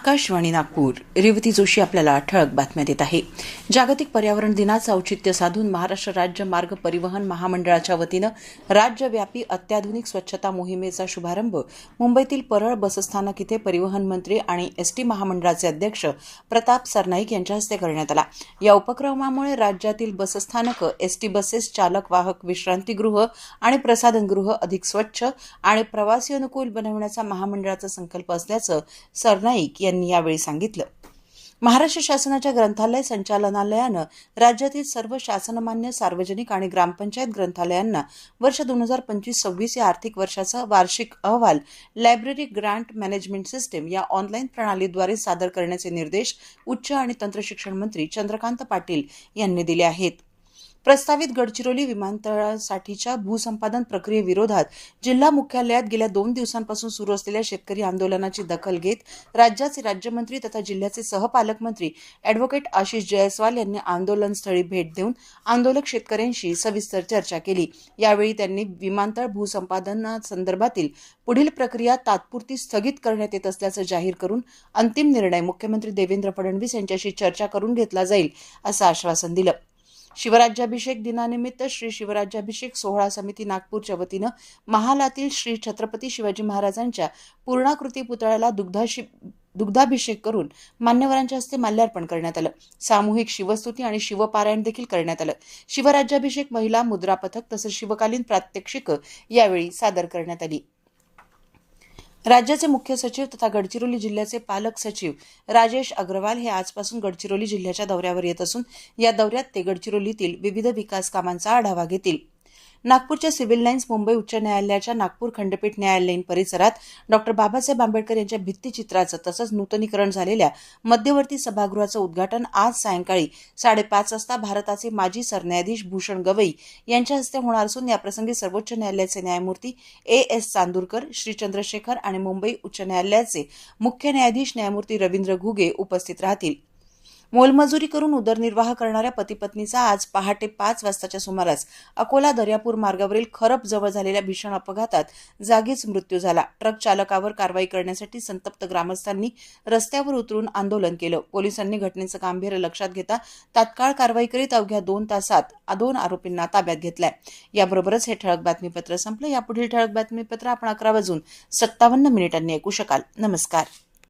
आकाशवाणी नागपूर. रेवती जोशी आपल्याला ठळक बातम्या देत आहे. जागतिक पर्यावरण दिनाचं औचित्य साधून महाराष्ट्र राज्य मार्ग परिवहन महामंडळाच्या वतीनं राज्यव्यापी अत्याधुनिक स्वच्छता मोहिमेचा शुभारंभ मुंबईतील परळ बसस्थानक इथे परिवहन मंत्री आणि एसटी महामंडळाचे अध्यक्ष प्रताप सरनाईक यांच्या हस्ते करण्यात आला. या उपक्रमामुळे राज्यातील बसस्थानकं, एसटी बसेस, चालक वाहक विश्रांतीगृह आणि प्रसाधनगृह अधिक स्वच्छ आणि प्रवासी अनुकूल बनवण्याचा महामंडळाचा संकल्प असल्याचं सरनाईक यांनी यावेळी सांगितलं. महाराष्ट्र शासनाच्या ग्रंथालय संचालनालयानं राज्यातील सर्व शासनमान्य सार्वजनिक आणि ग्रामपंचायत ग्रंथालयांना वर्ष 2025-26 या आर्थिक वर्षाचा वार्षिक अहवाल लायब्ररी ग्रांट मॅनेजमेंट सिस्टीम या ऑनलाईन प्रणालीद्वारे सादर करण्याचे निर्देश उच्च आणि तंत्रशिक्षण मंत्री चंद्रकांत पाटील यांनी दिले आहेत. प्रस्तावित गडचिरोली विमानतळासाठीच्या भूसंपादन प्रक्रियेविरोधात जिल्हा मुख्यालयात गेल्या 2 दिवसांपासून सुरू असलेल्या शेतकरी आंदोलनाची दखल घेत राज्याचे राज्यमंत्री तथा जिल्ह्याचे सहपालकमंत्री अॅडव्होकेट आशिष जयस्वाल यांनी आंदोलनस्थळी भेट देऊन आंदोलक शेतकऱ्यांशी सविस्तर चर्चा केली. यावेळी त्यांनी विमानतळ भूसंपादनासंदर्भातील पुढील प्रक्रिया तात्पुरती स्थगित करण्यात येत असल्याचं जाहीर करून अंतिम निर्णय मुख्यमंत्री देवेंद्र फडणवीस यांच्याशी चर्चा करून घेतला जाईल असं आश्वासन दिलं. शिवराज्याभिषेक दिनानिमित्त श्री शिवराज्याभिषेक सोहळा समिती नागपूरच्या वतीनं महालातील श्री छत्रपती शिवाजी महाराजांच्या पूर्णाकृती पुतळ्याला दुग्धाभिषेक करून मान्यवरांच्या हस्ते माल्यार्पण करण्यात आलं. सामूहिक शिवस्तुती आणि शिवपारायण देखील करण्यात आलं. शिवराज्याभिषेक महिला मुद्रा पथक तसंच शिवकालीन प्रात्यक्षिकं यावेळी सादर करण्यात आली. राज्याचे मुख्य सचिव तथा गडचिरोली जिल्ह्याचे पालक सचिव राजेश अग्रवाल हे आजपासून गडचिरोली जिल्ह्याच्या दौऱ्यावर येत असून या दौऱ्यात ते गडचिरोलीतील विविध विकास कामांचा आढावा घेतील. नागपूरच्या सिव्हिल लाईन्स मुंबई उच्च न्यायालयाच्या नागपूर खंडपीठ न्यायालयीन परिसरात डॉ. बाबासाहेब आंबेडकर यांच्या भित्तीचित्राचं तसंच नूतनीकरण झालेल्या मध्यवर्ती सभागृहाचं उद्घाटन आज सायंकाळी 5:30 वाजता भारताचे माजी सरन्यायाधीश भूषण गवई यांच्या हस्ते होणार असून याप्रसंगी सर्वोच्च न्यायालयाचे न्यायमूर्ती A.S. चांदूरकर, श्री चंद्रशेखर आणि मुंबई उच्च न्यायालयाचे मुख्य न्यायाधीश न्यायमूर्ती रवींद्र घुगे उपस्थित राहतील. मोलमजुरी करून उदरनिर्वाह करणाऱ्या पती-पत्नीचा आज पहाटे 5 वाजताच्या सुमारास अकोला दर्यापूर मार्गावरील खरप जवळ झालेल्या भीषण अपघातात जागीच मृत्यू झाला. ट्रक चालकावर कारवाई करण्यासाठी संतप्त ग्रामस्थांनी रस्त्यावर उतरून आंदोलन केलं. पोलिसांनी घटनेचं गांभीर्य लक्षात घेता तात्काळ कारवाई करीत अवघ्या 2 तासात 2 आरोपींना ताब्यात घेतलंय. याबरोबरच हे ठळक बातमीपत्र संपलं. यापुढील ठळक बातमीपत्र आपण 11:57 ऐकू शकाल. नमस्कार.